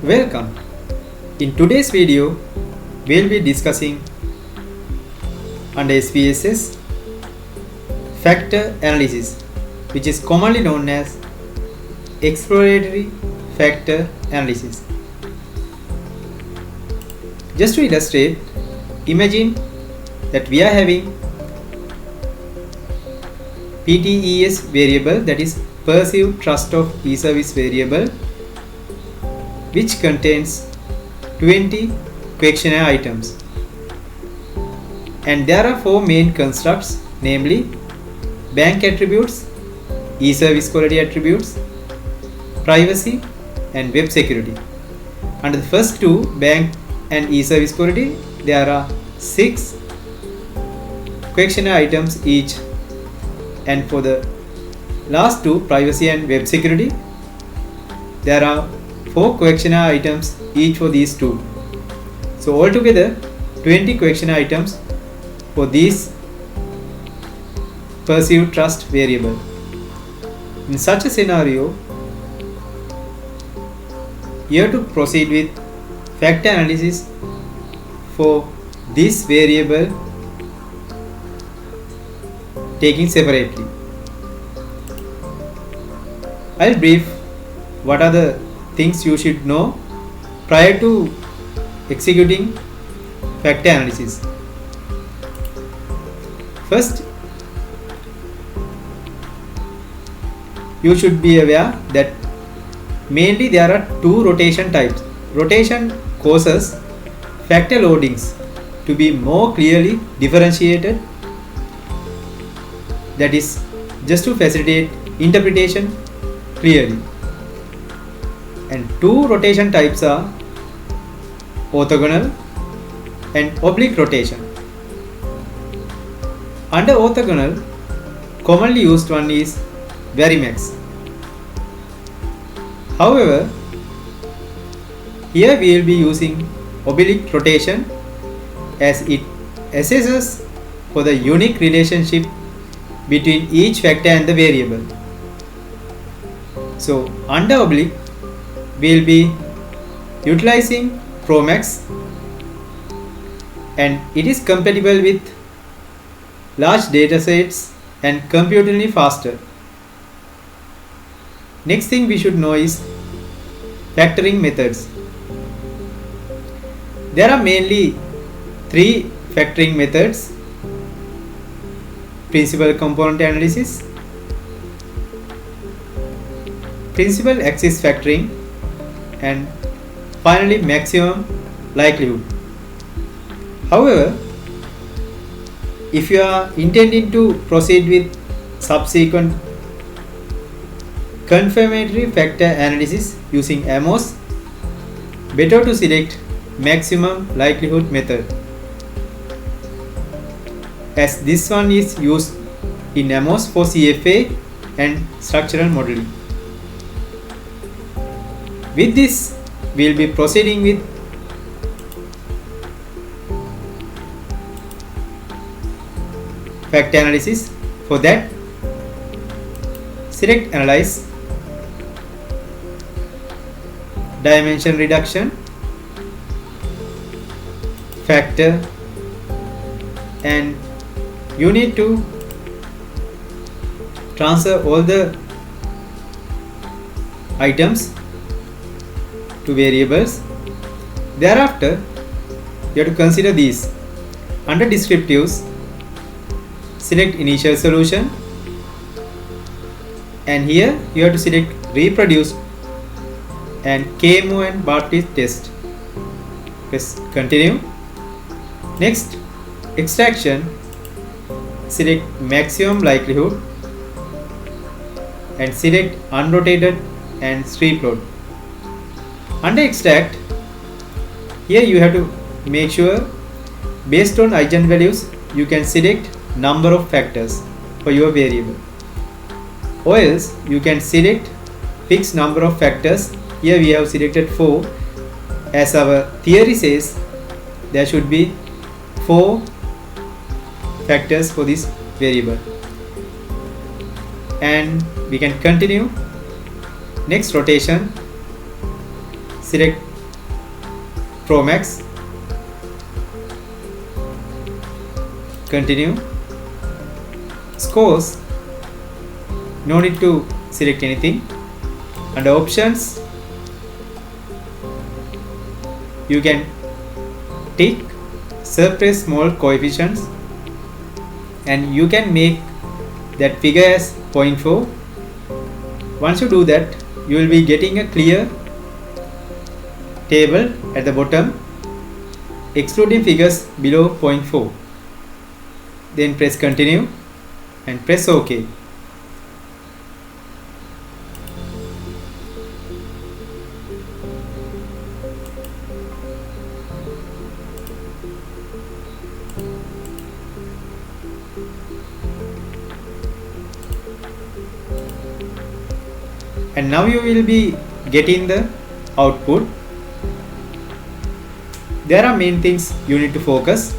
Welcome. In today's video, we'll be discussing under SPSS factor analysis, which is commonly known as exploratory factor analysis. Just to illustrate, imagine that we are having PTES variable, that is perceived trust of e-service variable, which contains 20 questionnaire items, and there are 4 main constructs, namely bank attributes, e-service quality attributes, privacy and web security. Under the first two, bank and e-service quality, there are 6 questionnaire items each, and for the last two, privacy and web security, there are 4 questionnaire items each for these two. So altogether 20 questionnaire items for these perceived trust variable. In such a scenario, you have to proceed with factor analysis for this variable, taking separately. I'll brief what are the things you should know prior to executing factor analysis. First, you should be aware that mainly there are 2 rotation types. Rotation causes factor loadings to be more clearly differentiated, that is just to facilitate interpretation clearly. And 2 rotation types are orthogonal and oblique rotation. Under orthogonal, commonly used one is Varimax. However, here we will be using oblique rotation as it assesses for the unique relationship between each factor and the variable. So under oblique, we will be utilizing Promax, and it is compatible with large datasets and computationally faster. Next thing we should know is factoring methods. There are mainly 3 factoring methods: principal component analysis, principal axis factoring, and finally maximum likelihood. However, if you are intending to proceed with subsequent confirmatory factor analysis using AMOS, better to select maximum likelihood method, as this one is used in AMOS for CFA and structural modeling. With this, we will be proceeding with factor analysis. For that, select Analyze, Dimension Reduction, Factor, and you need to transfer all the items to variables. Thereafter, you have to consider these. Under descriptives, select initial solution, and here you have to select reproduce and KMO and Bartlett test. Press continue. Next, extraction, select maximum likelihood and select unrotated and strip plot. Under extract, here you have to make sure based on eigenvalues you can select number of factors for your variable, or else you can select fixed number of factors. Here we have selected 4, as our theory says there should be 4 factors for this variable, and we can continue. Next rotation, select Pro Max. Continue. Scores, no need to select anything. Under options, you can tick suppress small coefficients, and you can make that figure as 0.4. Once you do that, you will be getting a clear table at the bottom excluding figures below 0.4. Then press continue and press OK. And now you will be getting the output. There are main things you need to focus.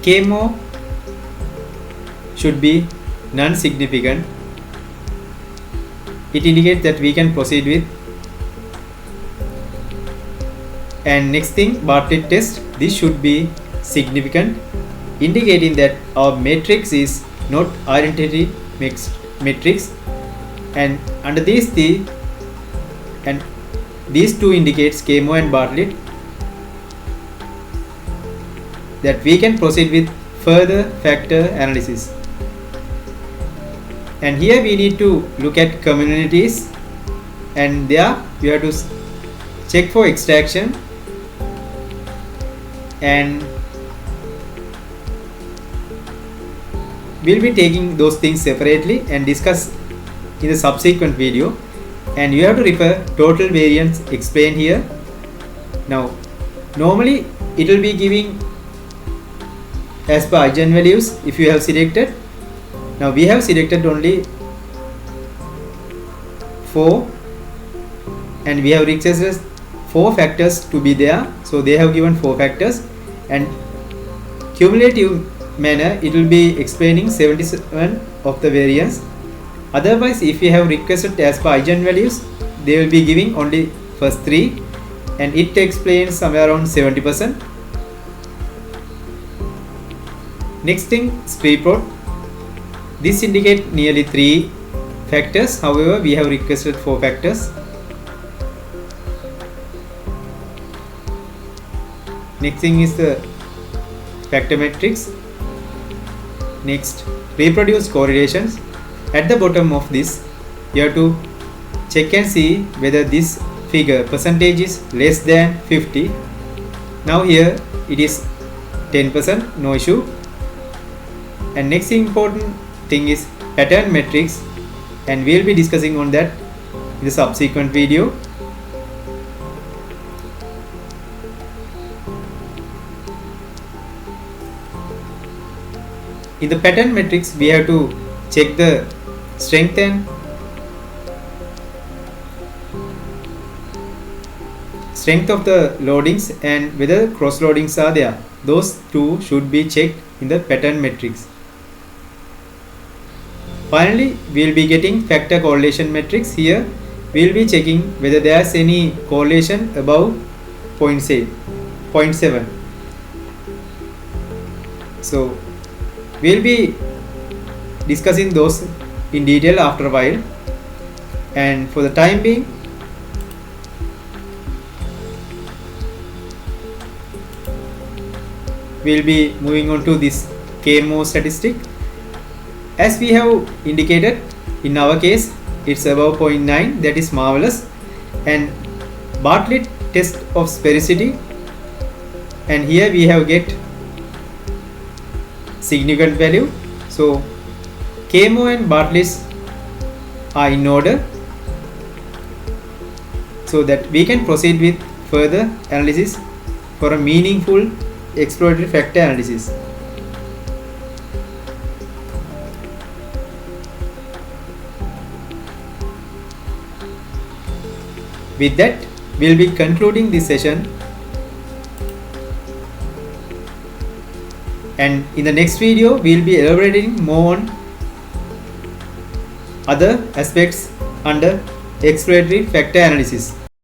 KMO should be non-significant. It indicates that we can proceed with. And next thing, Bartlett test. This should be significant, indicating that our matrix is not identity mixed matrix. And under these two indicates KMO and Bartlett, that we can proceed with further factor analysis. And here we need to look at communities, and there you have to check for extraction, and we'll be taking those things separately and discuss in the subsequent video. And you have to refer total variance explained here. Now normally it will be giving as per eigenvalues if you have selected. Now we have selected only 4, and we have requested 4 factors to be there, so they have given 4 factors, and cumulative manner it will be explaining 77 of the variance. Otherwise, if we have requested as per eigenvalues, they will be giving only first 3, and it explains somewhere around 70%. Next thing, spree plot. This indicates nearly 3 factors. However, we have requested 4 factors. Next thing is the factor matrix. Next, reproduce correlations. At the bottom of this, you have to check and see whether this figure percentage is less than 50. Now here it is 10%, no issue. And next important thing is pattern matrix, and we will be discussing on that in the subsequent video. In the pattern matrix, we have to check the strength of the loadings and whether cross loadings are there. Those two should be checked in the pattern matrix. Finally, we will be getting factor correlation matrix. Here we will be checking whether there is any correlation above 0.7. So we will be discussing those in detail after a while, and for the time being we will be moving on to this KMO statistic. As we have indicated, in our case it's above 0.9, that is marvelous. And Bartlett test of sphericity, and here we have get significant value. So KMO and Bartlett are in order, so that we can proceed with further analysis for a meaningful exploratory factor analysis. With that, we will be concluding this session, and in the next video we will be elaborating more on other aspects under exploratory factor analysis.